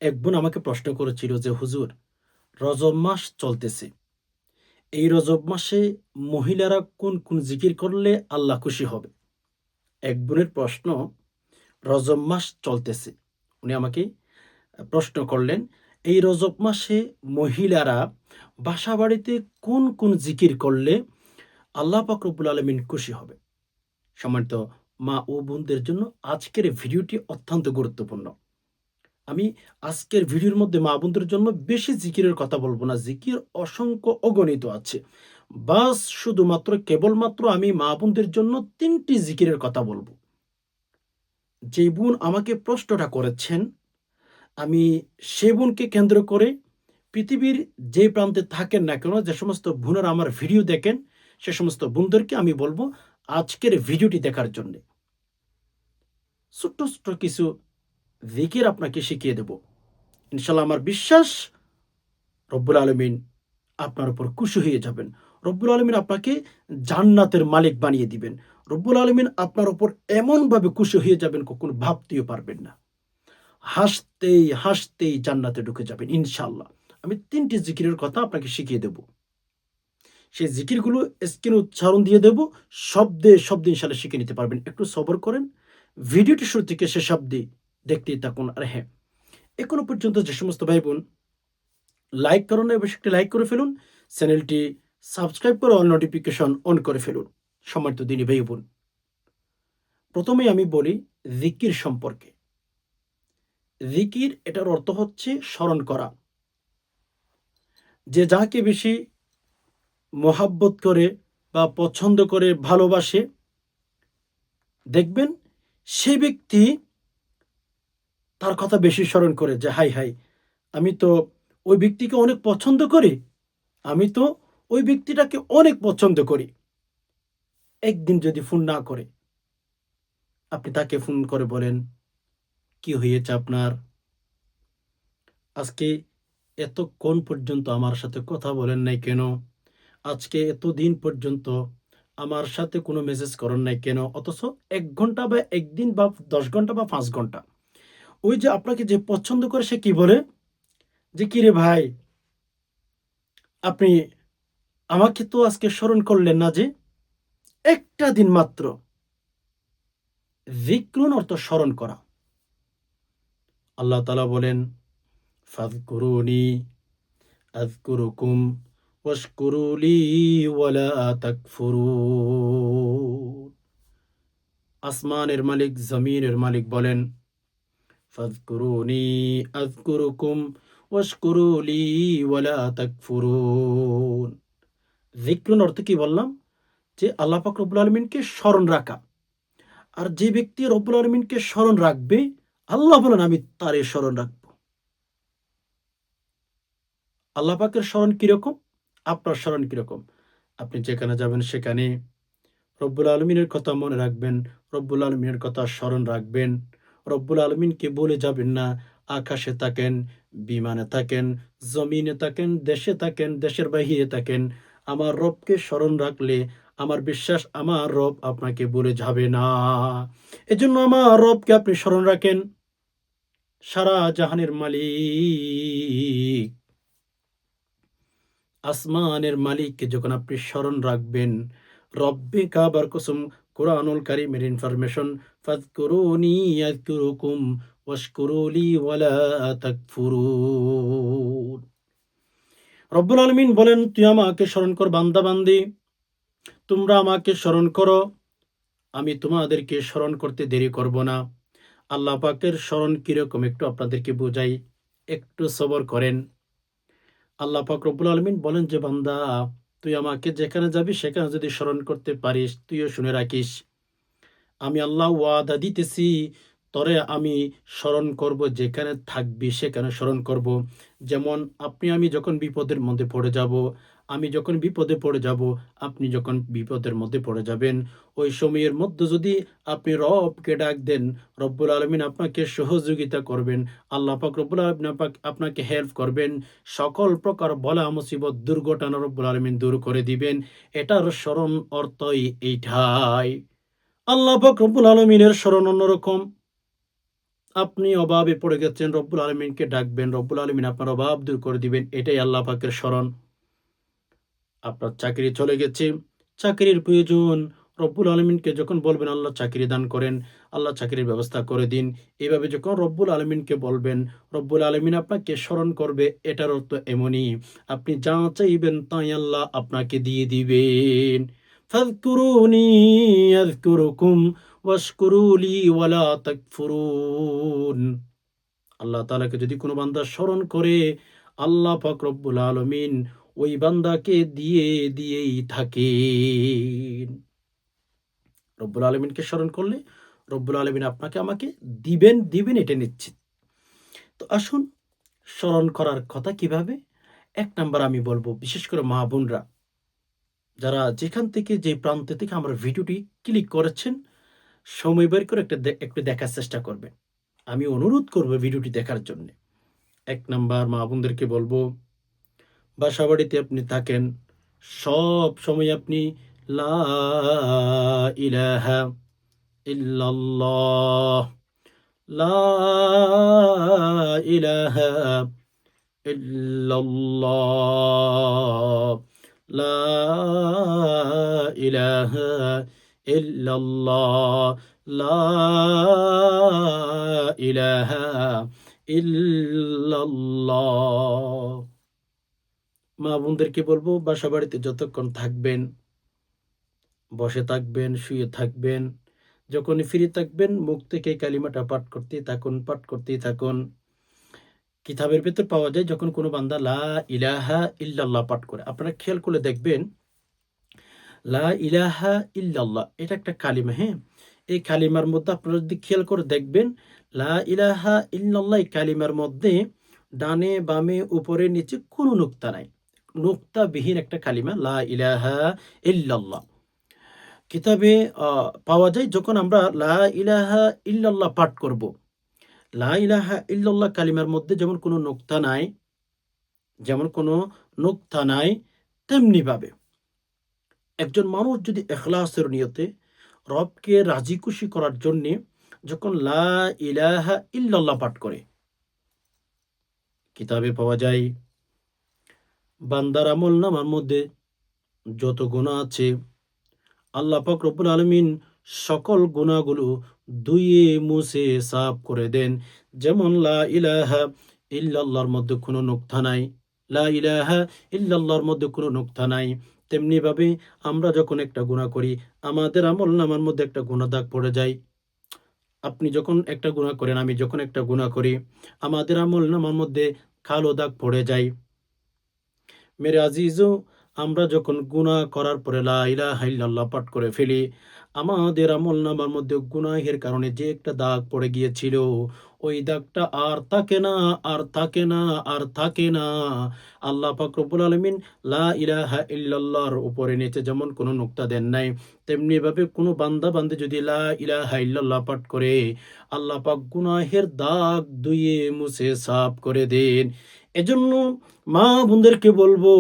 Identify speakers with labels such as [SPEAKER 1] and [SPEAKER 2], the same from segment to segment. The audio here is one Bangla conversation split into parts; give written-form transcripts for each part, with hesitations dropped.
[SPEAKER 1] এক বোন আমাকে প্রশ্ন করেছিল যে হুজুর, রজব মাস চলতেছে। এই রজব মাসে মহিলারা কোন কোন জিকির করলে আল্লাহ খুশি হবে? এক বোনের প্রশ্ন, রজব মাস চলতেছে। উনি আমাকে প্রশ্ন করলেন, এই রজব মাসে মহিলারা বাসাবাড়িতে কোন কোন জিকির করলে আল্লাহ পাক রব্বুল আলামিন খুশি হবে? সম্মানিত মা ও বোনদের জন্য আজকের এই ভিডিওটি অত্যন্ত গুরুত্বপূর্ণ। আমি আজকের ভিডিওর মধ্যে মা বোনদের জন্য বেশি জিকিরের কথা বলবো না। জিকির অসংখ্য অগণিত আছে। বাস শুধুমাত্র কেবলমাত্র আমি মা বোনদের জন্য ৩ টি জিকিরের কথা বলবো। যেই বোন আমাকে প্রশ্নটা করেছেন, আমি সে বোনকে কেন্দ্র করে পৃথিবীর যে প্রান্তে থাকেন না কেন, যে সমস্ত বোনেরা আমার ভিডিও দেখেন, সে সমস্ত বোনদেরকে আমি বলবো আজকের ভিডিওটি দেখার জন্যে। ছোট্ট, ছোট্ট কিছু জিকির আপনাকে শিখিয়ে দেব। ইনশাআল্লাহ আমার বিশ্বাস রব্বুল আলামিন আপনার উপর খুশি হয়ে যাবেন। রব্বুল আলামিন আপনাকে জান্নাতের মালিক বানিয়ে দিবেন। রব্বুল আলামিন আপনার উপর এমনভাবে খুশি হয়ে যাবেন কখনো ভাবতেও পারবেন না। হাসতেই, হাসতেই জান্নাতে ঢুকে যাবেন ইনশাআল্লাহ। আমি ৩ টি জিকিরের কথা আপনাকে শিখিয়ে দেব। সেই জিকিরগুলো স্ক্রিনে উচ্চারণ দিয়ে দেব। শব্দে, শব্দে ইনশাআল্লাহ শিখে নিতে পারবেন। একটু সবর করেন। ভিডিওটি শুরু থেকে শেষ অব্দি দেখতেই থাকুন। আর হ্যাঁ, এখনো পর্যন্ত যে সমস্ত ভাই-বোন লাইক করুন না, অবশ্যই একটি লাইক করে ফেলুন। চ্যানেলটি সাবস্ক্রাইব করে অল নোটিফিকেশন অন করে ফেলুন। সম্মানিত দিনী ভাই বোন, প্রথমেই আমি বলি জিকির সম্পর্কে। জিকির এটার অর্থ হচ্ছে স্মরণ করা। যে যাকে বেশি মহাব্বত করে বা পছন্দ করে ভালোবাসে, দেখবেন সে ব্যক্তি তার কথা বেশি স্মরণ করে যে হাই হাই, আমি তো ওই ব্যক্তিকে অনেক পছন্দ করি, আমি তো ওই ব্যক্তিটাকে অনেক পছন্দ করি। একদিন যদি ফোন না করে, আপনি তাকে ফোন করে বলেন, কি হয়েছে আপনার? আজকে এতক্ষণ পর্যন্ত আমার সাথে কথা বলেন নাই কেন? আজকে এতদিন পর্যন্ত আমার সাথে কোনো মেসেজ করেন নাই কেন? অথচ ১ ঘন্টা বা ১ দিন বা ১০ ঘন্টা বা ৫ ঘন্টা। ওই যে আপনাকে যে পছন্দ করে সে কি বলে? যে, "কিরে ভাই, আপনি আমাকে তো আজকে স্মরণ করলেন না যে?" একটা দিন মাত্র। যিকরুন অর্থ স্মরণ করা। আল্লাহ তাআলা বলেন, "ফাযকুরুনি আযকুরুকুম ওয়াশকুরু লি ওয়ালা তাকফুরুন।" আসমানের মালিক, জমিনের মালিক বলেন, "ফাযকুরুনি আযকুরুকুম ওয়াশকুরু লি ওয়ালা তাকফুরুন।" যিকরুন অর্থ কি বললাম? যে আল্লাহ পাক রব্বুল আলামিনকে স্মরণ রাখা। আর যে ব্যক্তি রব্বুল আলামিনকে স্মরণ রাখবে, আল্লাহ বলেন আমি তারে স্মরণ রাখবো। আল্লাহ পাকের স্মরণ কিরকম? আপনার স্মরণ কিরকম? আপনি যেখানে যাবেন সেখানে রব্বুল আলমিনের কথা মনে রাখবেন, রব্বুল আলমিনের কথা স্মরণ রাখবেন। রব্বুল আলমিনকে বলে যাবেন না। আকাশে থাকেন, বিমানে থাকেন, জমিনে থাকেন, দেশে থাকেন, দেশের বাহিরে থাকেন। আমার রবকে স্মরণ রাখলে আমার বিশ্বাস আমার রব আপনাকে বলে যাবে না। এজন্য আমার রবকে আপনি স্মরণ রাখেন। সারা জাহানের মালিক, আসমানের মালিককে যখন আপনি স্মরণ রাখবেন, রব্বে কাবার কসম, কোরআনুল কারীমের ইনফরমেশন, ফাযকুরুনি আযকুরুকুম ওয়াশকুরু লি ওয়ালা তাকফুরুন। রব্বুল আলামিন বলেন, তুই আমাকে স্মরণ কর বান্দা-বান্দি, তোমরা আমাকে স্মরণ করো, আমি তোমাদেরকে স্মরণ করতে দেরি করব না। আল্লাহ পাকের স্মরণ কিরকম একটু আপনাদেরকে বুঝাই, একটু সবর করেন। আল্লাহ পাক রব্বুল আলামিন বলেন যে, বান্দা তুই আমাকে যেখানে যাবি সেখানে যদি স্মরণ করতে পারিস, তুইও শুনে রাখিস। আমি আল্লাহ ওয়াদা দিতেছি, তরে আমি স্মরণ করব, যেখানে থাকবি সেখানে স্মরণ করব। যেমন আপনি আমি যখন বিপদের মধ্যে পড়ে যাব, আমি যখন বিপদে পড়ে যাব, আপনি যখন বিপদের মধ্যে পড়ে যাবেন, ওই সময়ের মধ্যে যদি আপনি রবকে ডাক দেন, রব্বুল আলামিন আপনাকে সহযোগিতা করবেন। আল্লাহ পাক রব্বুল আলামিন আপনাকে হেল্প করবেন। সকল প্রকার বলা মুসিবত দুর্ঘটনা রব্বুল আলামিন দূর করে দিবেন। এটার স্মরণ অর্থই এইটাই। আল্লাহ পাক রব্বুল আলামিনের স্মরণ অন্যরকম। আপনি অভাবে পড়ে গেছেন, রব্বুল আলমিনকে ডাকবেন, রব্বুল আলমিন আপনার অভাব দূর করে দিবেন, এটাই আল্লাহ পাকের স্মরণ। আপনার চাকরি চলে গেছে, চাকরির প্রয়োজন, রব্বুল আলমিনকে যখন বলবেন আল্লাহ চাকরি দান করেন, আল্লাহ চাকরির ব্যবস্থা করে দিন, এভাবে যখন রব্বুল আলমিনকে বলবেন, রব্বুল আলমিন আপনাকে স্মরণ করবে। এটার অর্থ এমনই, আপনি যা চাইবেন তাই আল্লাহ আপনাকে দিয়ে দিবেন। ফাযকুরুনি আযকুরুকুম ওয়াশকুরুলি ওয়ালা তাকফুরুন। আল্লাহ তাআলাকে যদি কোনো বান্দা স্মরণ করে, আল্লাহ পাক রব্বুল আলামিন ওই বান্দাকে দিয়েই থাকেন। রব্বুল আলামিনকে স্মরণ করলে রব্বুল আলামিন আপনাকে আমাকে দিবেন এটা নিশ্চিত। তো আসুন স্মরণ করার কথা কিভাবে? ১ নাম্বার আমি বলব, বিশেষ করে মা বোনরা যারা যেখান থেকে যে প্রান্ত থেকে আমার ভিডিওটি ক্লিক করেছেন, সময় বের করে একটু দেখার চেষ্টা করবেন। আমি অনুরোধ করব ভিডিওটি দেখার জন্যে। ১ নাম্বার মা বোনদেরকে বলব, বাসাবাড়িতে আপনি থাকেন, সবসময় আপনি লা ইলাহা ইল্লাল্লাহ, লা ইলাহা ইল্লাল্লাহ, লা ইলাহা ইল্লাল্লাহ, লা ইলাহা ইল্লাল্লাহ। মা বোনদেরকে বলবো, বাসাবাড়িতে যতক্ষণ থাকবেন, বসে থাকবেন, শুয়ে থাকবেন, যখনই ফ্রি থাকবেন মুখ থেকে এই কালিমাটা পাঠ করতেই থাকুন। কিতাবের ভেতর পাওয়া যায় যখন কোনো বান্দা লা ইলাহা ইল্লাল্লাহ পাঠ করে। আপনারা খেয়াল করলে দেখবেন লা ইলাহা ইল্লাল্লাহ এটা একটা কালিমা, হ্যাঁ? এই কালিমার মধ্যে আপনারা যদি খেয়াল করে দেখবেন, লা ইলাহা ইল্লাল্লাহ এই কালিমার মধ্যে ডানে, বামে, উপরে, নিচে কোনো নুক্তা নাই। নুক্তাবিহীন একটা কালিমা লা ইলাহা ইল্লাল্লাহ। কিতাবে আ পাওয়া যায় যখন আমরা লা ইলাহা ইল্লাল্লাহ পাঠ করব। লা ইলাহা ইল্লাল্লাহ কালিমার মধ্যে যেমন কোনো নোক্তা নাই, তেমনিভাবে একজন মানুষ যদি ইখলাসের নিয়তে রবকে রাজি খুশি করার জন্যে যখন লা ইলাহা ইল্লাল্লাহ পাঠ করে, কিতাবে পাওয়া যায় বান্দার আমলনামার মধ্যে যত গুনাহ আছে আল্লাহ পাক রব্বুল আলামিন সকল গুনাহগুলো ধুয়ে মুছে সাফ করে দেন। যেমন লা ইলাহা ইল্লাল্লাহর মধ্যে কোনো নুকতা নাই, লা ইলাহা ইল্লাল্লাহর মধ্যে কোনো নুকতা নাই। তেমনিভাবে আমরা যখন একটা গুনাহ করি, আমাদের আমলনামার মধ্যে একটা গুনাহ দাগ পড়ে যায়। আপনি যখন একটা গুনাহ করেন, আমি যখন একটা গুনাহ করি, আমাদের আমলনামার মধ্যে কালো দাগ পড়ে যায়। মেরে আজিজও, আমরা যখন গুনাহ করার পরে লা ইলাহা ইল্লাল্লাহ পাঠ করে ফেলি, আমাদের আমলনামার মধ্যে গুনাহের কারণে যে একটা দাগ পড়ে গিয়েছিল, ওই দাগটা আর থাকে না, আর থাকে না, আর থাকে না। আল্লাহ পাক রব্বুল আলামিন লা ইলাহা ইল্লাল্লাহর উপরে নিচে যেমন কোনো নুকতা দেন নাই, তেমনিভাবে কোনো বান্দা-বান্দী যদি লা ইলাহা ইল্লাল্লাহ পাঠ করে, আল্লাহ পাক গুনাহের দাগ ধুয়ে মুছে সাফ করে দেন। এজন্য মা বোনদেরকে বলবো,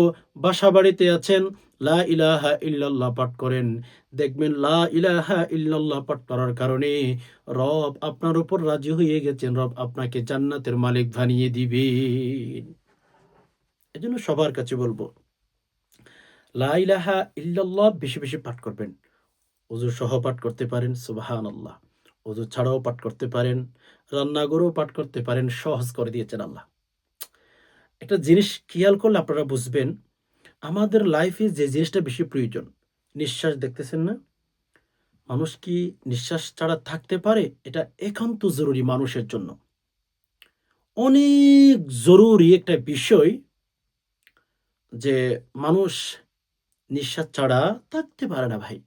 [SPEAKER 1] বাসাবাড়িতে আছেন, লা ইলাহা ইল্লাল্লাহ পাঠ করেন। দেখবেন লা ইলাহা ইল্লাল্লাহ পাঠ করার কারণে রব আপনার উপর রাজি হয়ে গেছেন। রব আপনাকে জান্নাতের মালিক বানিয়ে দিবেন। এজন্য সবার কাছে বলবো, লা ইলাহা ইল্লাল্লাহ বেশি পাঠ করবেন। ওযু সহ পাঠ করতে পারেন, সুবহানাল্লাহ। ওযু ছাড়াও পাঠ করতে পারেন, রান্না করেও পাঠ করতে পারেন। সহজ করে দিয়েছেন আল্লাহ। একটা জিনিস খেয়াল করলে আপনারা বুঝবেন, আমাদের লাইফে যে জিনিসটা বেশি প্রয়োজন, নিঃশ্বাস দেখতেছেন না? মানুষ কি নিঃশ্বাস ছাড়া থাকতে পারে? এটা একান্ত জরুরি মানুষের জন্য। অনেক জরুরি একটা বিষয় যে মানুষ নিঃশ্বাস ছাড়া থাকতে পারে না ভাই।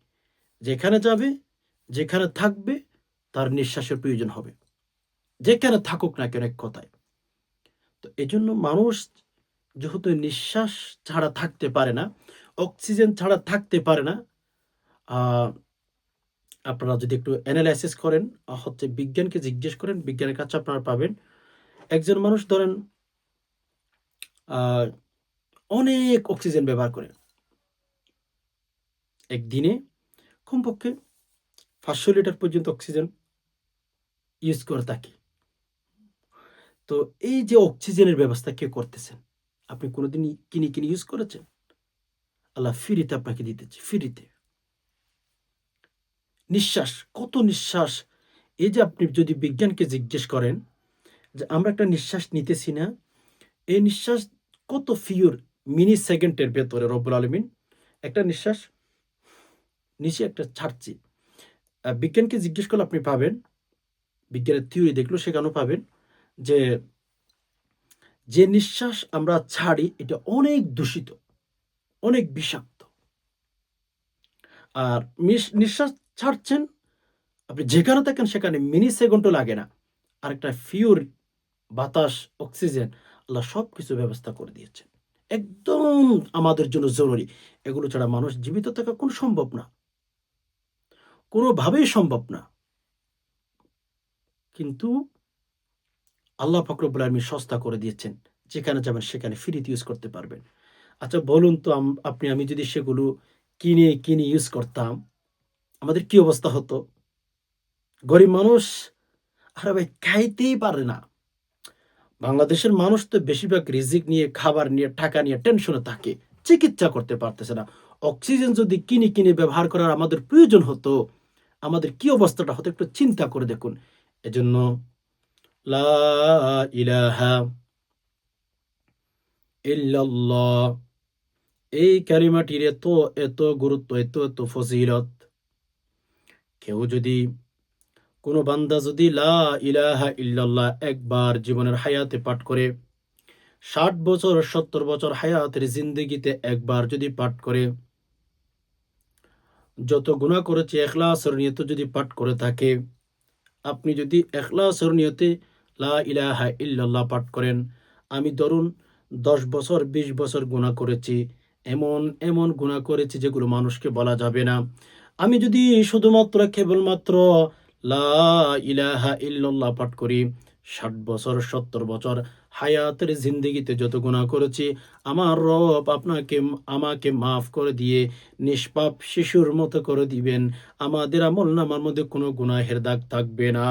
[SPEAKER 1] যেখানে যাবে, যেখানে থাকবে তার নিঃশ্বাসের প্রয়োজন হবে। যেখানে থাকুক না কেন, এক কথায়। তো এজন্য মানুষ যেহেতু নিঃশ্বাস ছাড়া থাকতে পারে না, অক্সিজেন ছাড়া থাকতে পারে না, আ আপনারা যদি একটু এনালাইসিস করেন, বিজ্ঞানকে জিজ্ঞেস করেন, বিজ্ঞানের কাছে আপনারা পাবেন। একজন মানুষ ধরেন আ অনেক অক্সিজেন ব্যবহার করে। একদিনে কমপক্ষে ৫০০ লিটার পর্যন্ত অক্সিজেন ইউজ করে থাকে। তো এই যে অক্সিজেনের ব্যবস্থা কে করতেছেন? আপনি কোনোদিন কিনে ইউজ করেছেন? আল্লাহ ফ্রিতে আপনাকে দিতেছে, ফ্রিতে। নিঃশ্বাস, কত নিঃশ্বাস! এই যে আপনি যদি বিজ্ঞানকে জিজ্ঞেস করেন যে আমরা একটা নিঃশ্বাস নিতেছি না, এই নিঃশ্বাস কত পিওর, মিনি সেকেন্ডের ভেতরে রব্বুল আলামিন একটা নিঃশ্বাস নিচে একটা ছাড়ছি। বিজ্ঞানকে জিজ্ঞেস করলে আপনি পাবেন, বিজ্ঞানের থিওরি দেখলেও সেখানেও পাবেন যে, যে নিঃশ্বাস আমরা ছাড়ি এটা অনেক দূষিত, অনেক বিষাক্ত। আর নিঃশ্বাস ছাড়ছেন, আপনি যেখানে থাকেন সেখানে মিনি সেকেন্ডও লাগে না। আরেকটা পিওর বাতাস, অক্সিজেন আল্লাহ সবকিছু ব্যবস্থা করে দিয়েছেন। একদম আমাদের জন্য জরুরি। এগুলো ছাড়া মানুষ জীবিত থাকা সম্ভব না। কোনোভাবেই সম্ভব না। কিন্তু আল্লাহ পাক রব্বুল আলামিন সস্তা করে দিয়েছেন। যেখানে যাবেন সেখানে ফ্রিতে ইউজ করতে পারবেন। আচ্ছা বলুন তো আমি যদি সেগুলো কিনে ইউজ করতাম, আমাদের কি অবস্থা হতো? গরিব মানুষ আরে ভাই খাইতেই পারে না। বাংলাদেশের মানুষ তো বেশিরভাগ রিজিক নিয়ে, খাবার নিয়ে, টাকা নিয়ে টেনশনে থাকে। চিকিৎসা করতে পারতেছে না। অক্সিজেন যদি কিনে ব্যবহার করার আমাদের প্রয়োজন হতো, আমাদের কি অবস্থাটা হতো একটু চিন্তা করে দেখুন। এজন্য লা ইলাহা ইল্লাল্লাহ এই কালিমাটির এত গুরুত্ব, এত ফজিলত। কেউ যদি কোনো বান্দা যদি লা ইলাহা ইল্লাল্লাহ একবার জীবনের হায়াতে পাঠ করে, ৬০ বছর ৭০ বছর হায়াতের জিন্দেগিতে একবার যদি পাঠ করে, যত গুনাহ করেছে ইখলাসের নিয়তে যদি পাঠ করে থাকে, আপনি যদি ইখলাসের নিয়তে লা ইলাহা ইল্লাল্লাহ পাঠ করেন, আমি ধরুন ১০ বছর ২০ বছর গুনাহ করেছি, এমন গুনাহ করেছি যেগুলো মানুষকে বলা যাবে না। আমি যদি শুধুমাত্র কেবলমাত্র লা ইলাহা ইল্লাল্লাহ পাঠ করি, ৬০ বছর ৭০ বছর হায়াতের জিন্দেগিতে যত গুনাহ করেছি, আমার রব আমাকে মাফ করে দিয়ে নিষ্পাপ শিশুর মতো করে দিবেন। আমাদের আমলনামার মধ্যে কোনো গুনাহের দাগ থাকবে না।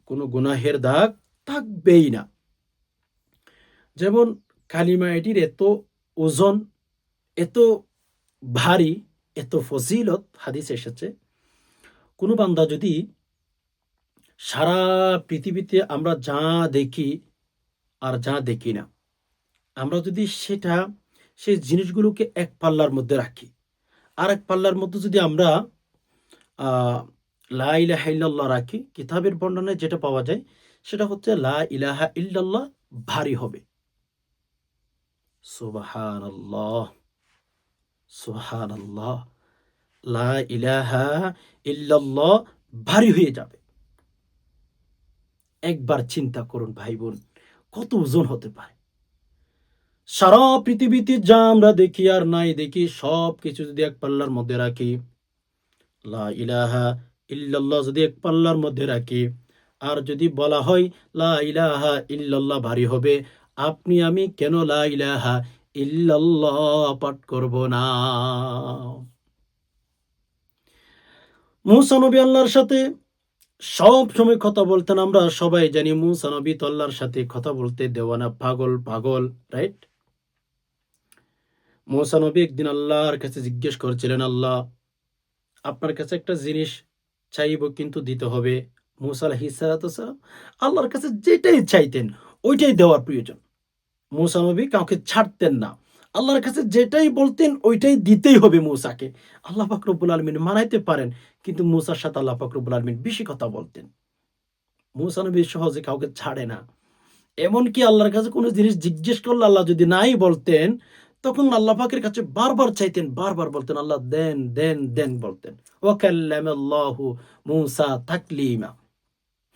[SPEAKER 1] কোনো গুনাহের দাগ থাকবেই না। যেমন কালিমা এটির এত ওজন, এত ভারী, এত ফজিলত হাদিসে এসেছে। কোনো বান্দা যদি সারা পৃথিবীতে আমরা যা দেখি আর যা দেখি না, আমরা যদি সেই জিনিসগুলোকে এক পাল্লার মধ্যে রাখি, আরেক পাল্লার মধ্যে যদি আমরা আ লা ইলাহা ইল্লাল্লাহ রাখি, কিতাবের বর্ণনায় যেটা পাওয়া যায় সেটা হচ্ছে লা ইলাহা ইল্লাল্লাহ ভারী হবে। সুবহানাল্লাহ, সুবহানাল্লাহ। লা ইলাহা ইল্লাল্লাহ ভারী হয়ে যাবে। একবার চিন্তা করুন ভাই বোন, কত ওজন হতে পারে? সারা পৃথিবীতে যা আমরা দেখি আর নাই দেখি সবকিছু যদি এক পাল্লার মধ্যে রাখি, লা ইলাহা ইল্লাল্লাহ যদি এক পাল্লার মধ্যে রাখি, আর যদি বলা হয় লা ইলাহা ইল্লাল্লাহ ভারী হবে, আপনি আমি কেন লা ইলাহা ইল্লাল্লাহ পাঠ করব না? মুসা নবী আল্লাহর সাথে সব সময় কথা বলতেন। আমরা সবাই জানি মুসা নবী তো আল্লাহর সাথে কথা বলতে দেওয়ানা, পাগল, রাইট? মুসা নবী একদিন আল্লাহর কাছে জিজ্ঞেস করছিলেন, আল্লাহ আপনার কাছে একটা জিনিস চাইবো কিন্তু দিতে হবে। মুসা আলাইহিস সালাতু ওয়াসসালাম আল্লাহর কাছে যেটাই চাইতেন ওইটাই দেওয়ার প্রয়োজন। মুসা নবী কাউকে ছাড়তেন না। আল্লাহর কাছে যেটাই বলতেন ওইটাই দিতেই হবে মুসাকে। আল্লাহ পাক রব্বুল আলামিন মানাইতে পারেন, কিন্তু মুসার সাথে আল্লাহ পাক রব্বুল আলামিন বেশি কথা বলতেন। মুসা নবী সহজে কাউকে ছাড়ে না। এমনকি আল্লাহর কাছে কোনো জিনিস জিজ্ঞেস করলে আল্লাহ যদি নাই বলতেন, তখন আল্লাহ পাকের কাছে বারবার চাইতেন, বারবার বলতেন, আল্লাহ দেন বলতেন। ওয়া কাল্লামাল্লাহু মূসা তাকলিমা।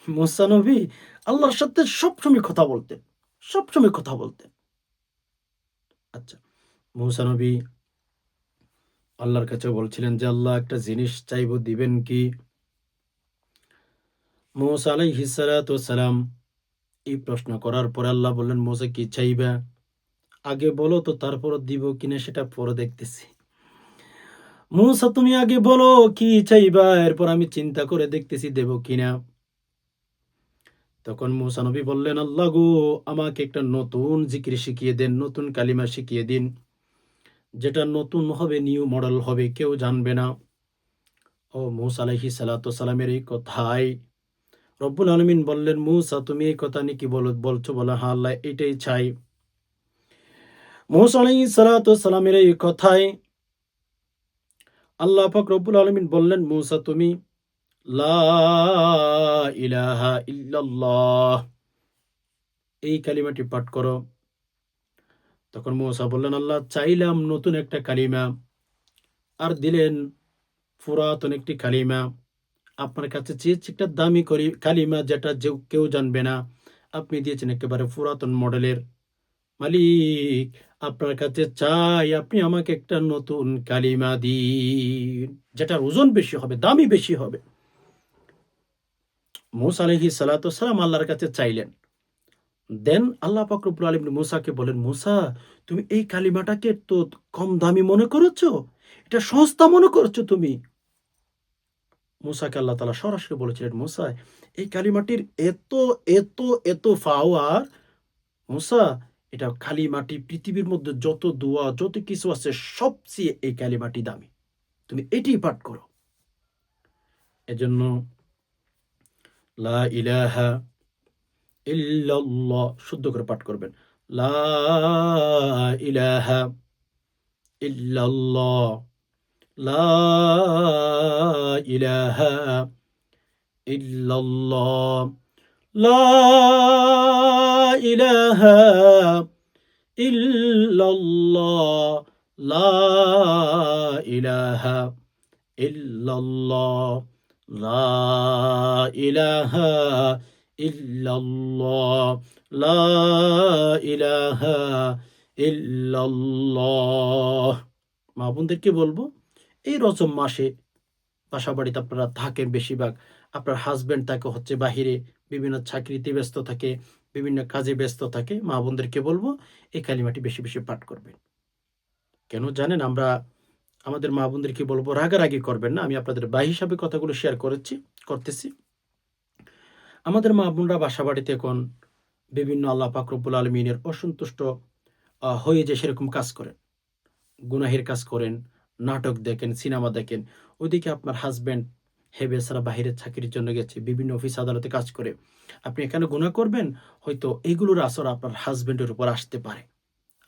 [SPEAKER 1] মূসা নবী আল্লাহর সাথে সবসময় কথা বলতেন। সবসময় কথা বলতেন। আচ্ছা, মূসা নবী আল্লাহর কাছে বলছিলেন যে, আল্লাহ একটা জিনিস চাইবো দিবেন কি? মূসা আলাইহিস সালাতু ওয়াসসালাম এই প্রশ্ন করার পরে আল্লাহ বললেন, মূসা কি চাইবা? আগে বলো তো তারপর দিব কিনা সেটা পরে দেখতেছি। মূসা তুমি আগে বলো কি চাইবা, এরপর আমি চিন্তা করে দেখতেছি দেব কিনা। তখন মূসা নবী বললেন, আল্লাহ গো, আমাকে একটা নতুন জিকির শিখিয়ে দেন, নতুন কালিমা শিখিয়ে দিন, যেটা নতুন হবে, নিউ মডেল হবে, কেউ জানবে না। ও মূসা আলাইহিস সালাতু সালামের এই কথায় রব্বুল আলামিন বললেন, মূসা তুমি এই কথা নিয়ে কি বলছো? বলে, হ্যাঁ আল্লাহ, এটাই চাই। মূসা আলাইহিস সালাতু সালামের এই কথায় আল্লাহ পাক রব্বুল আলামিন বললেন, মূসা তুমি লা ইলাহা ইল্লাল্লাহ এই কালিমাটি পাঠ করো। তখন মূসা বললেন, আল্লাহ চাইলাম নতুন একটা কালিমা, আর দিলেন পুরাতন একটি কালিমা। আপনার কাছে চেয়েছি একটা দামি কালিমা, যেটা কেউ জানবে না। আপনি দিয়েছেন একেবারে পুরাতন মডেলের। মালিক, আপনার কাছে চাই আপনি আমাকে একটা নতুন কালিমা দিন, যেটার ওজন বেশি হবে, দামি বেশি হবে। মূসা আলাইহিস সালাতু ওয়াসসালাম আল্লাহর কাছে চাইলেন। দেন আল্লাহ পাক রব্বুল আলামিন মূসাকে বলেন, মূসা তুমি এই কালিমাটাকে তো কম দামি মনে করেছো, এটা সস্তা মনে করছো তুমি। মূসাকে আল্লাহ তাআলা সরাসরি বলেছিলেন, মূসা এই কালিমাটির এত এত এত পাওয়ার, মূসা এটা কালিমাটি পৃথিবীর মধ্যে যত দোয়া যত কিছু আছে সবচেয়ে এই কালিমাটি দামি, তুমি এটিই পাঠ করো। এজন্য লা ইলাহা ইল্লাল্লাহ শুদ্ধ করে পাঠ করবেন। লা ইলাহা ইল্লাল্লাহ, লা ইলাহা ইল্লাল্লাহ, লা ইলাহা ইল্লাল্লাহ, লা ইলাহা ইল্লাল্লাহ, লা ইলাহা ইল্লাল্লাহ, লা ইলাহা ইল্লাল্লাহ। মা বোনদেরকে বলবো, এই রজব মাসে বাসা বাড়িতে আপনারা থাকেন, বেশিরভাগ আপনার হাজবেন্ড থাকে হচ্ছে বাহিরে, বিভিন্ন চাকরিতে ব্যস্ত থাকে, বিভিন্ন কাজে ব্যস্ত থাকে। মা বোনদেরকে বলবো এই কালিমাটি বেশি বেশি পাঠ করবেন। কেন জানেন? আমরা আমাদের মা বোনদেরকে বলবো রাগারাগি করবেন না। আমি আপনাদের ভাই হিসাবে কথাগুলো শেয়ার করতেছি। আমাদের মা বোনরা বাসা বাড়িতে এখন বিভিন্ন আল্লাহ পাক রব্বুল আলামিনের অসন্তুষ্ট হয়ে যে সেরকম কাজ করেন, গুনাহের কাজ করেন, নাটক দেখেন, সিনেমা দেখেন। ওইদিকে আপনার হাজব্যান্ড হেবেসারা বাহিরের চাকরির জন্য গেছে, বিভিন্ন অফিস আদালতে কাজ করে। আপনি এখানে গুনাহ করবেন, হয়তো এইগুলোর আসর আপনার হাজব্যান্ডের উপর আসতে পারে।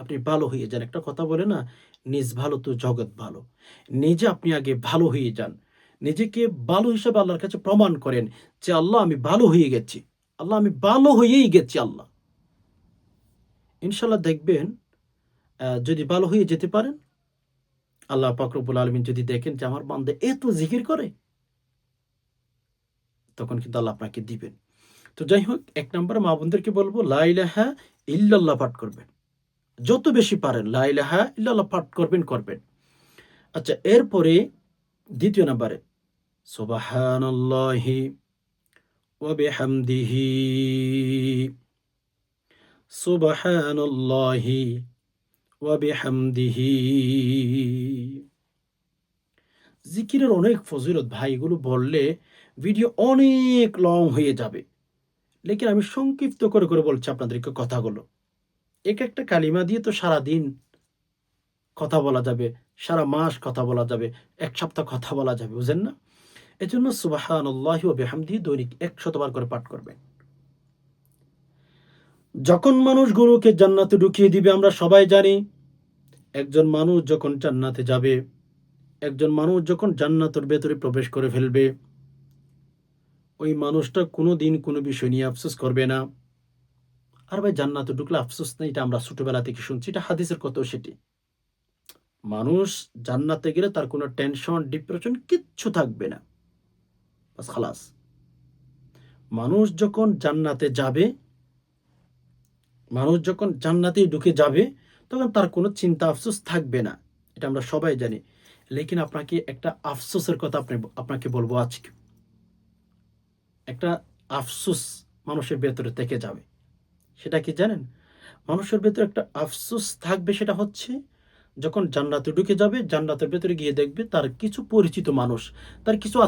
[SPEAKER 1] আপনি ভালো হয়ে যান। একটা কথা বলে না, নিজ ভালো তো জগৎ ভালো। নিজে আপনি আগে ভালো হয়ে যান। নিজেকে ভালো হিসেবে আল্লাহর কাছে প্রমাণ করেন যে, আল্লাহ আমি ভালো হয়ে গেছি। আল্লাহ আমি ভালো হয়েই গেছি আল্লাহ। ইনশাআল্লাহ দেখবেন, যদি ভালো হয়ে যেতে পারেন, আল্লাহ পাক রব্বুল আলামিন যদি দেখেন যে আমার বান্দা এত জিকির করে, তখন কিন্তু আল্লাহ আপনাকে দিবেন। তো যাই হোক, ১ নম্বরে মা বোনদেরকে বলবো লা ইলাহা ইল্লাল্লাহ পাঠ করবেন। যত বেশি পারেন লা ইলাহা ইল্লাল্লাহ পাঠ করবেন। আচ্ছা, এরপরে ২য় নাম্বারে সুবহানাল্লাহি ওয়া বিহামদিহি, সুবহানাল্লাহি ওয়া বিহামদিহি। জিকিরের অনেক ফজিলত ভাই, এগুলো বললে ভিডিও অনেক লং হয়ে যাবে। লেকিন আমি সংক্ষিপ্ত করে বলছি আপনাদেরকে কথাগুলো। এক একটা কালিমা দিয়ে তো সারাদিন কথা বলা যাবে, সারা মাস কথা বলা যাবে, ১ সপ্তাহ কথা বলা যাবে, বুঝেন না? এজন্য সুবহানাল্লাহি ওয়া বিহামদিহি দৈনিক ১০০ বার করে পাঠ করবেন। যখন মানুষ গুরুকে জান্নাতে ঢুকিয়ে দিবে, আমরা সবাই জানি, একজন মানুষ যখন জান্নাতে যাবে, একজন মানুষ যখন জান্নাতের ভেতরে প্রবেশ করে ফেলবে, ওই মানুষটা কোনোদিন কোনো বিষয় নিয়ে আফসোস করবে না। আর ভাই, জান্নাতে ঢুকলে আফসোস নেই, এটা আমরা ছোটবেলা থেকে শুনছি, এটা হাদিসের কথাও সেটি। মানুষ জান্নাতে গেলে তার কোনো টেনশন, ডিপ্রেশন কিচ্ছু থাকবে না। বাস খালাস। মানুষ যখন জান্নাতে ঢুকে যাবে, তখন তার কোনো চিন্তা আফসোস থাকবে না। এটা আমরা সবাই জানি। লেকিন আপনাকে একটা আফসোসের কথা আপনাকে বলবো আজকে। একটা আফসোস মানুষের ভেতরে থেকে যাবে। সেটা কি জানেন? মানুষের ভেতরে একটা আফসোস থাকবে, সেটা হচ্ছে যখন জান্নাতে ঢুকে যাবে, জান্নাতের ভেতরে গিয়ে দেখবে তার কিছু পরিচিত মানুষ, তার কিছু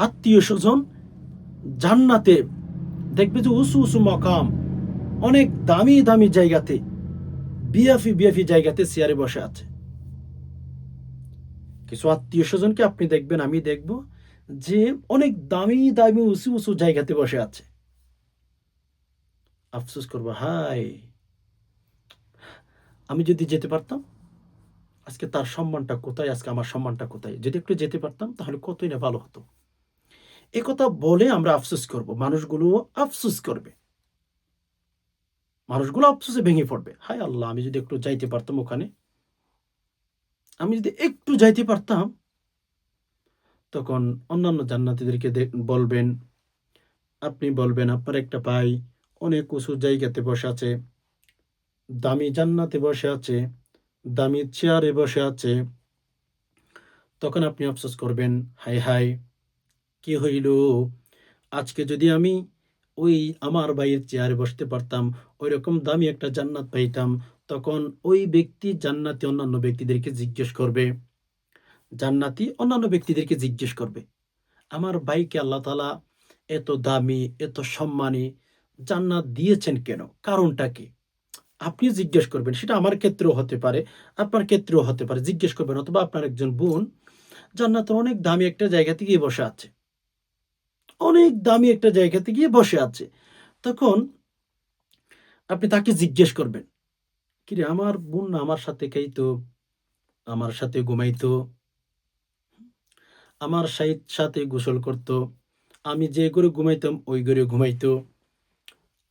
[SPEAKER 1] আত্মীয়স্বজন জান্নাতে দেখবে যে উঁচু উঁচু মকাম, অনেক দামি দামি জায়গাতে, বিএফি বিএফি জায়গাতে চেয়ারে বসে আছে। কিছু আত্মীয় স্বজনকে আপনি দেখবেন, আমি দেখব যে অনেক দামি দামি উঁচু উঁচু জায়গাতে বসে আছে। আফসোস করবো, হাই, আমি যদি যেতে পারতাম, আজকে তার সম্মানটা কোথায়, আজকে আমার সম্মানটা কোথায়, যদি একটু যেতে পারতাম তাহলে কতই না ভালো হতো। এ কথা বলে আমরা আফসোস করব, মানুষগুলো আফসোস করবে, মানুষগুলো আফসোসে ভেঙে পড়বে, হায় আল্লাহ, আমি যদি একটু যাইতে পারতাম ওখানে, আমি যদি একটু যাইতে পারতাম। তখন অন্যান্য জান্নাতীদেরকে বলবেন, আপনি বলবেন আপনার একটা ভাই অনেক উঁচু জায়গাতে বসে আছে, দামি জান্নাতে বসে আছে, দামি চেয়ারে বসে আছে। তখন আপনি আফসোস করবেন, হায় হায়, কি হইল, আজকে যদি আমি ওই আমার ভাইয়ের চেয়ারে বসতে পারতাম, ওই রকম দামি একটা জান্নাত পাইতাম। তখন ওই ব্যক্তি জান্নাতি অন্যান্য ব্যক্তিদেরকে জিজ্ঞেস করবে, জান্নাতি অন্যান্য ব্যক্তিদেরকে জিজ্ঞেস করবে, আমার ভাইকে আল্লাহ তাআলা এত দামি, এত সম্মানী জান্নাত দিয়েছেন কেন? কারণটা কি? আপনি জিজ্ঞেস করবেন। সেটা আমার ক্ষেত্রেও হতে পারে, আপনার ক্ষেত্রেও হতে পারে। জিজ্ঞেস করবেন, অথবা আপনার একজন বোন জান্নাতের অনেক দামি একটা জায়গাতে গিয়ে বসে আছে। অনেক দামি একটা জায়গাতে গিয়ে বসে আছে। তখন আপনি তাকে জিজ্ঞেস করবেন, কিরে, আমার বোন না আমার সাথে খাইতো, আমার সাথে ঘুমাইতো, আমার সাথে গোসল করত। আমি যে ঘরে ঘুমাইতাম ওই ঘরে ঘুমাইতো।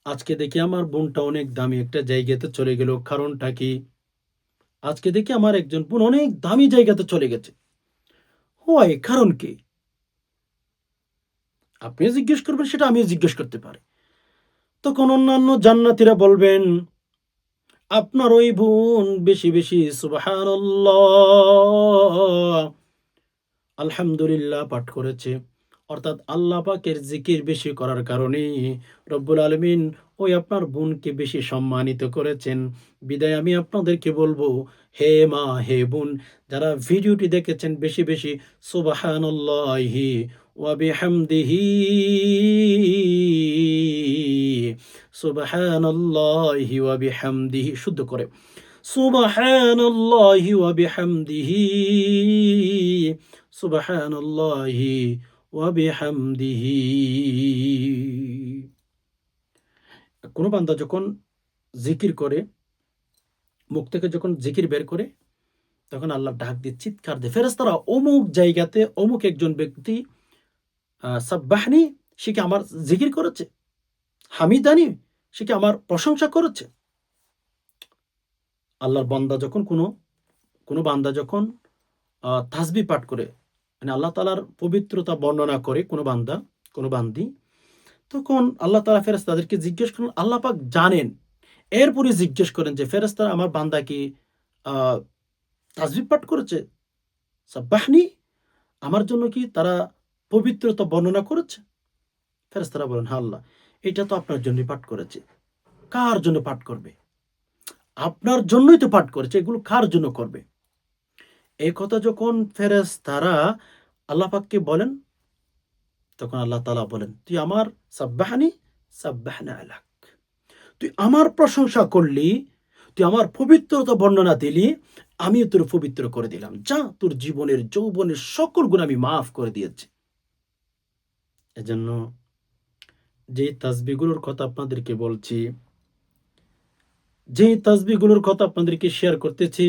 [SPEAKER 1] আজকে দেখি আমার বোনটা অনেক দামি একটা জায়গাতে চলে গেল। কারণটা কি? আজকে দেখি আমার একজন বোন অনেক দামি জায়গাতে চলে গেছে। হয়, কারণ কি? আপনিও জিজ্ঞেস করবেন, সেটা আমিও জিজ্ঞেস করতে পারি। তখন অন্যান্য জান্নাতীরা বলবেন, আপনার ওই বোন বেশি বেশি সুবহানাল্লাহ, আলহামদুলিল্লাহ পাঠ করেছে। অর্থাৎ আল্লাহ পাকের জিকির বেশি করার কারণে রব্বুল আলামিন ওই আপনার বোনকে বেশি সম্মানিত করেছেন। বিদায় আমি আপনাদেরকে বলবো, হে মা, হে বোন, যারা ভিডিওটি দেখেছেন, বেশি বেশি সুবহানাল্লাহি ওয়া বিহামদিহি, সুবহানাল্লাহি ওয়া বিহামদিহি, শুদ্ধ করে সুবহানাল্লাহি ওয়া বিহামদিহি, সুবহানাল্লাহি ওয়া বিহামদিহি। কোন বান্দা যখন জিকির করে, মুখ থেকে যখন জিকির বের করে, তখন আল্লাহ ডাক দিয়ে চিৎকার দিয়ে, ফেরেশতারা অমুক জায়গাতে অমুক একজন ব্যক্তি সাব্বাহনি, সে কি আমার জিকির করেছে, হামিদানি, সে কি আমার প্রশংসা করেছে। আল্লাহর বান্দা যখন কোনো বান্দা যখন তাসবিহ পাঠ করে, মানে আল্লাহ তাআলার পবিত্রতা বর্ণনা করে কোনো বান্দা, কোনো বান্দি, তখন আল্লাহ তাআলা ফেরেশতাদেরকে জিজ্ঞেস করেন, আল্লাহ পাক জানেন। এরপরে জিজ্ঞেস করেন যে, ফেরেশতারা আমার বান্দা কি আ তাসবিহ পাঠ করেছে? সাব্বাহনি, আমার জন্য কি তারা পবিত্রতা বর্ণনা করেছে? ফেরেশতারা বলেন, হ্যাঁ আল্লাহ, এটা তো আপনার জন্যই পাঠ করেছে। কার জন্য পাঠ করবে? আপনার জন্যই তো পাঠ করেছে, এগুলো কার জন্য করবে? এই কথা যখন ফেরেশতারা আল্লাহ পাককে বলেন, তখন আল্লাহ তাআলা বলেন, তুই আমার সাব্বাহানি সাব্বাহনা আলাক, তুই আমার প্রশংসা করলি, তুই আমার পবিত্রতা বর্ণনা দিলি, আমিও তোর পবিত্র করে দিলাম। যা, তোর জীবনের যৌবনের সকল গুণ আমি মাফ করে দিয়েছি। এজন্য যে তাসবিহগুলোর কথা আপনাদেরকে বলছি, যে তাসবিহগুলোর কথা আপনাদেরকে শেয়ার করতেছি,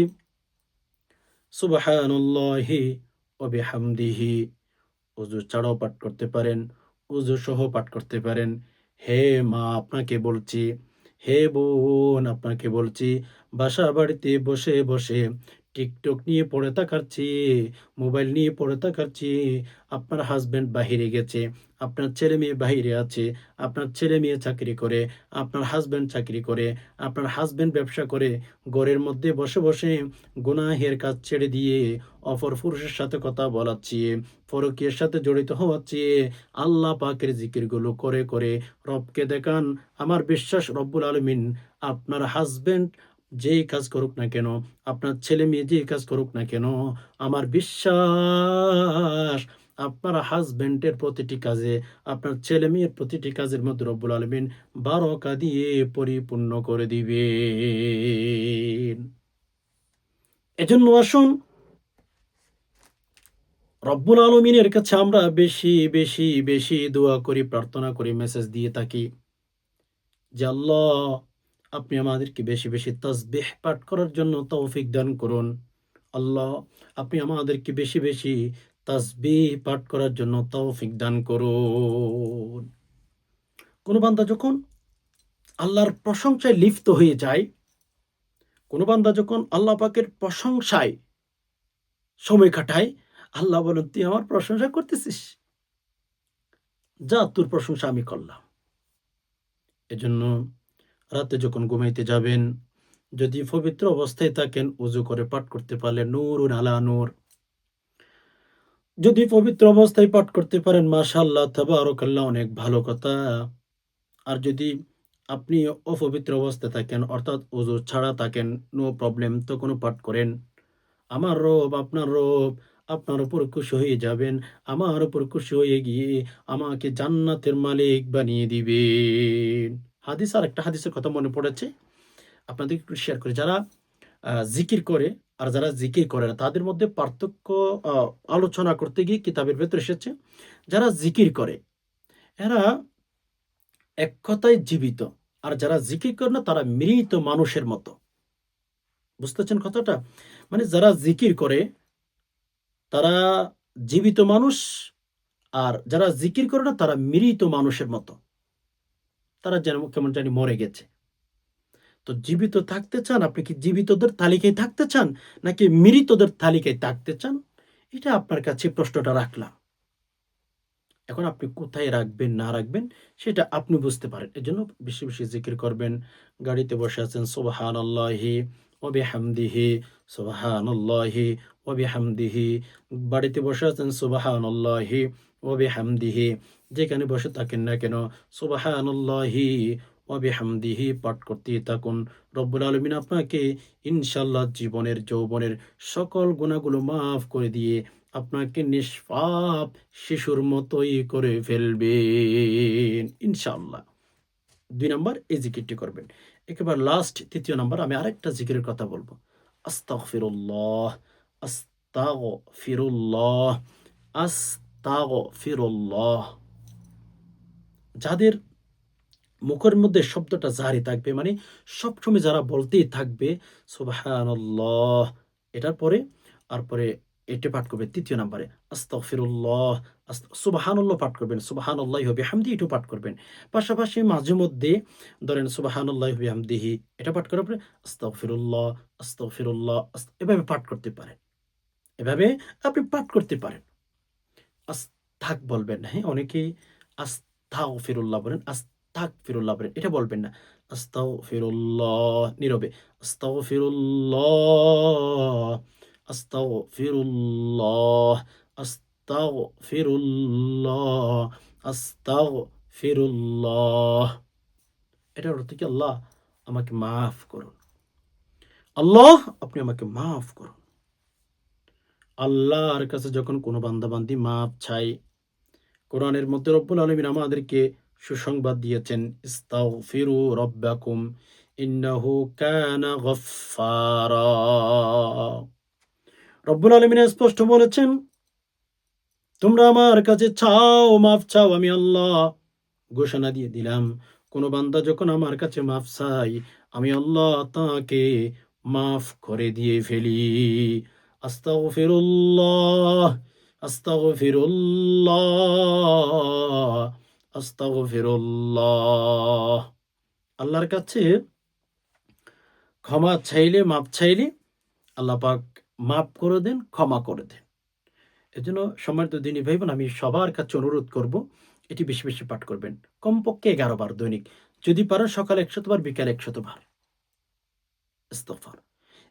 [SPEAKER 1] সুবহানাল্লাহি ওয়া বিহামদিহি, ওযু ছাড়াও পাঠ করতে পারেন, ওযু সহ পাঠ করতে পারেন। হে মা, আপনাকে বলছি, হে বোন, আপনাকে বলছি, বাসা বাড়িতে বসে বসে টিকটক নিয়ে পড়ে থাকার চেয়ে, মোবাইল নিয়ে পড়ে থাকার চেয়ে, আপনার হাজব্যান্ড বাহিরে গেছে, আপনার ছেলে মেয়ে বাহিরে আছে, আপনার ছেলে মেয়ে চাকরি করে, আপনার হাজব্যান্ড চাকরি করে, আপনার হাজব্যান্ড ব্যবসা করে, ঘরের মধ্যে বসে বসে গুনাহের কাজ ছেড়ে দিয়ে অপর পুরুষের সাথে কথা বলার চেয়ে, পরকীয়ার সাথে জড়িত হওয়ার চেয়ে আল্লাহ পাকের জিকিরগুলো করে করে রবকে দেখান। আমার বিশ্বাস, রব্বুল আলামিন আপনার হাজব্যান্ড যেই কাজ করুক না কেন, আপনার ছেলে মেয়ে যেই কাজ করুক না কেন, আমার বিশ্বাস আপনার হাজবেন্ডের প্রতিটি কাজে, আপনার ছেলে মেয়ের প্রতিটি কাজের মধ্যে রব্বুল আলামিন বারাকা দিয়ে পরিপূর্ণ করে দিবেন। এজন্য আসুন রব্বুল আলমিনের কাছে আমরা বেশি বেশি বেশি দোয়া করি, প্রার্থনা করি, মেসেজ দিয়ে থাকি যে আল্লাহ, আপনি আমাদেরকে বেশি বেশি তাসবিহ পাঠ করার জন্য তৌফিক দান করুন। আল্লাহ, আপনি আমাদেরকে বেশি বেশি তাসবিহ পাঠ করার জন্য তৌফিক দান করুন। কোনো বান্দা যখন আল্লাহর প্রশংসায় লিপ্ত হয়ে যায়, কোনো বান্দা যখন আল্লাহ পাকের প্রশংসায় সময় কাটায়, আল্লাহ বলেন, তুই আমার প্রশংসা করতেছিস, যা তোর প্রশংসা আমি করলাম। এজন্য রাতে যখন ঘুমাইতে যাবেন, যদি পবিত্র অবস্থায় থাকেন, উজু করে পাঠ করতে পারলে নূরুন আলা নূর। যদি পবিত্র অবস্থায় পাঠ করতে পারেন, মাশাআল্লাহ তাবারাকাল্লাহ, অনেক ভালো কথা। আর যদি আপনি অপবিত্র অবস্থায় থাকেন, অর্থাৎ উজু ছাড়া থাকেন, নো প্রবলেম, তখনও পাঠ করেন। আমার রব, আপনার রব আপনার উপর খুশি হয়ে যাবেন। আমার উপর খুশি হয়ে গিয়ে আমাকে জান্নাতের মালিক বানিয়ে দিবেন। আরেকটা হাদিসের কথা মনে পড়েছে, আপনাদের একটু শেয়ার করি। যারা জিকির করে আর যারা জিকির করে না, তাদের মধ্যে পার্থক্য আ আলোচনা করতে গিয়ে কিতাবের ভেতরে এসেছে। যারা জিকির করে এরা এক কথায় জীবিত। আর যারা জিকির করে না, তারা মৃত মানুষের মতো। বুঝতেছেন কথাটা? মানে যারা জিকির করে তারা জীবিত মানুষ, আর যারা জিকির করে না তারা মৃত মানুষের মতো। তারা যেন কেমন জানি মরে গেছে। তো জীবিত থাকতে চান, আপনি কি জীবিতদের তালিকায় থাকতে চান নাকি মৃতদের তালিকায় থাকতে চান? এটা আপনার কাছে প্রশ্নটা রাখলাম। এখন আপনি কোথায় রাখবেন না রাখবেন সেটা আপনি বুঝতে পারেন। এজন্য বেশি বেশি জিকির করবেন। গাড়িতে বসে আছেন, সুবহানাল্লাহি ওয়া বিহামদিহি, সুবহানাল্লাহি ওয়া বিহামদিহি। বাড়িতে বসে আছেন, সুবহানাল্লাহি ওয়া বিহামদিহি। যেখানে বসে থাকেন না কেন, সুবহানাল্লাহি ওয়া বিহামদিহি পাঠ করতেই থাকুন। রব্বুল আলামিন আপনাকে ইনশাআল্লাহ জীবনের যৌবনের সকল গুনাহগুলো মাফ করে দিয়ে আপনাকে নিষ্পাপ শিশুর মতোই করে ফেলবেন ইনশাআল্লাহ। ২ নাম্বার এই জিকিরটি করবেন। একেবারে লাস্ট ৩য় নাম্বার আমি আরেকটা জিকিরের কথা বলবো। আস্তাগফিরুল্লাহ, আস্তাগফিরুল্লাহ, আস্তাগফিরুল্লাহ। যাদের মুখের মধ্যে শব্দটা জারি থাকবে, মানে সবসময় যারা বলতেই থাকবে সুবহানাল্লাহ, এটার পরে এটা পাঠ করবে ৩য় নাম্বারে আস্তাগফিরুল্লাহ, সুবহানাল্লাহ পাঠ করবেন। সুবহানাল্লাহি ওয়া বিহামদিহি এটাও পাঠ করবেন। পাশাপাশি মাঝে মধ্যে ধরেন সুবহানাল্লাহি ওয়া বিহামদিহি এটা পাঠ করার পরে আস্তাগফিরুল্লাহ, আস্তাগফিরুল্লাহ, এভাবে পাঠ করতে পারেন। এভাবে আপনি পাঠ করতে পারেন। আস্তাক বলবেন না, হ্যাঁ? অনেকেই আস্তাগফিরুল্লাহ বলেন, আস্তাগফিরুল্লাহ বলেন। এটা বলবেন না। আস্তাগফিরুল্লাহ নীরবে। আস্তাগফিরুল্লাহ, আস্তাগফিরুল্লাহ, আস্তাগফিরুল্লাহ, আস্তাগফিরুল্লাহ। এটার অর্থ কি? আল্লাহ আমাকে মাফ করুন। আল্লাহ আপনি আমাকে মাফ করুন। আল্লাহর কাছে যখন কোনো বান্দা-বান্দি মাফ চায়, কোরআনের মধ্যে রব্বুল আলামিন আমাদেরকে সুসংবাদ দিয়েছেন, ইস্তাগফিরু রাব্বাকুম ইন্নাহু কানা গফফারা। রব্বুল আলামিন স্পষ্ট বলেছেন, তোমরা আমার কাছে চাও, মাফ চাও, আমি আল্লাহ ঘোষণা দিয়ে দিলাম, কোন বান্দা যখন আমার কাছে মাফ চায়, আমি আল্লাহ তাকে মাফ করে দিয়ে ফেলি। আস্তাগফিরুল্লাহ, আস্তাগফিরুল্লাহ, আস্তাগফিরুল্লাহ। আল্লাহর কাছে ক্ষমা চাইলে, মাফ চাইলে আল্লাহ পাক মাফ করে দেন, ক্ষমা করে দেন। এজন্য সম্মানিত দিনী ভাই বোন, আমি সবার কাছে অনুরোধ করব, এটি বেশি বেশি পাঠ করবেন। কমপক্ষে ১১ বার দৈনিক। যদি পারেন সকালে ১০০ বার, বিকালে ১০০ বার। ইস্তিগফার।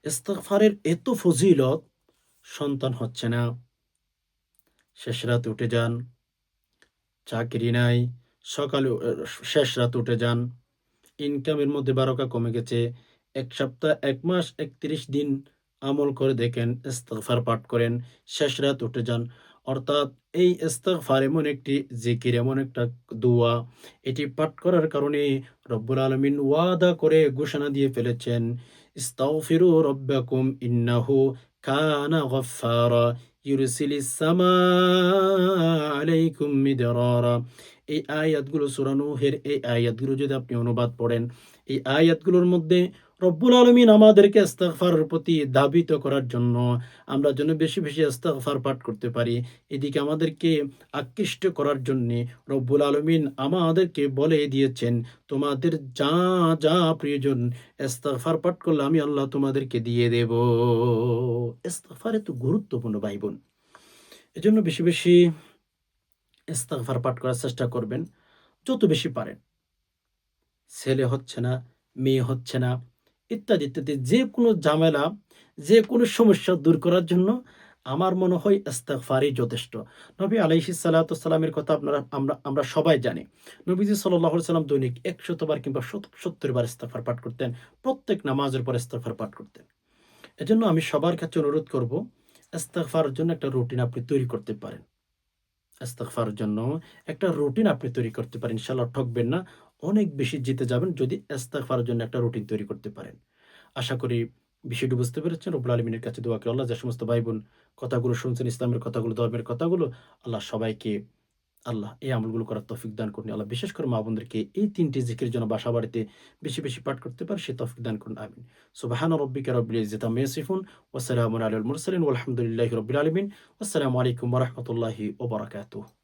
[SPEAKER 1] ইস্তিগফারের এত ফজিলত, সন্তান হচ্ছে না, শেষ রাতে উঠে যান, চাকরি নাই, সকালে শেষ রাতে উঠে যান, ইনকামের মধ্যে বারোকা কমে গেছে, ১ সপ্তাহ, ১ মাস, ৩১ দিন আমল করে দেখেন, ইস্তিগফার পাঠ করেন, শেষ রাত উঠে যান, অর্থাৎ এই ইস্তিগফার এমন একটি জিকির, এমন একটা দোয়া, এটি পাঠ করার কারণে রব্বুল আলামিন ওয়াদা করে ঘোষণা দিয়ে ফেলেছেন, ইস্তাগফিরু রাব্বাকুম ইন্নাহু কানা গফফারা ইউরসিলিস সামাআ আলাইকুম মিদরারা। এই আয়াতগুলো সূরা নূহের এই আয়াতগুলো যদি আপনি অনুবাদ পড়েন, এই আয়াতগুলোর মধ্যে রব্বুল আলামিন আমাদেরকে ইস্তিগফারের প্রতি ধাবিত করার জন্য, আমরা যেন বেশি, বেশি ইস্তিগফার পাঠ করতে পারি, এদিকে আমাদেরকে আকৃষ্ট করার জন্যে রব্বুল আলামিন আমাদেরকে বলে দিয়েছেন, তোমাদের যা, যা প্রয়োজন ইস্তিগফার পাঠ করলে আমি আল্লাহ তোমাদেরকে দিয়ে দেব। ইস্তিগফার এত গুরুত্বপূর্ণ ভাই বোন। এজন্য বেশি, বেশি ইস্তিগফার পাঠ করার চেষ্টা করবেন, যত বেশি পারেন। ছেলে হচ্ছে না, মেয়ে হচ্ছে না, ইত্যাদি, ইত্যাদি যেকোনো ঝামেলা, যেকোনো সমস্যা দূর করার জন্য আমার মনে হয় ইস্তিগফারই যথেষ্ট। নবী আলাইহিস সালাতু ওয়াসসালামের কথা আমরা সবাই জানি। নবীজি সাল্লাল্লাহু আলাইহি সাল্লাম দৈনিক ১০০ বার কিংবা ৭০ বার ইস্তিগফার পাঠ করতেন। প্রত্যেক নামাজের পর ইস্তিগফার পাঠ করতেন। এজন্য আমি সবার কাছে অনুরোধ করব, ইস্তিগফারের জন্য একটা রুটিন আপনি তৈরি করতে পারেন। ইস্তিগফারের জন্য একটা রুটিন আপনি তৈরি করতে পারেন। ইনশাআল্লাহ ঠকবেন না। অনেক বেশি জিতে যাবেন যদি ইস্তিগফারের জন্য একটা রুটিন তৈরি করতে পারেন। আশা করি বিষয়টি বুঝতে পেরেছেন। রব্বুল আলামিনের কাছে দোয়া করি, আল্লাহ যে সমস্ত ভাই-বোন কথাগুলো শুনছেন, ইসলামের কথাগুলো, ধর্মের কথাগুলো, আল্লাহ সবাইকে এই আমলগুলো করার তৌফিক দান করুন। আল্লাহ বিশেষ করে মা-বোনদেরকে এই ৩ টি জিকির যেন বাসা বাড়িতে বেশি, বেশি পাঠ করতে পারে সে তৌফিক দান করুন। আমিন। সুবহানা রাব্বিকা রাব্বিল ইজ্জাতি আম্মা ইয়াসিফুন ওয়া সালামুন আলাল মুরসালিন ওয়ালহামদুলিল্লাহি রাব্বিল আলামিন। আসসালামু আলাইকুম ওয়া রাহমাতুল্লাহি ওয়া বারাকাতুহু।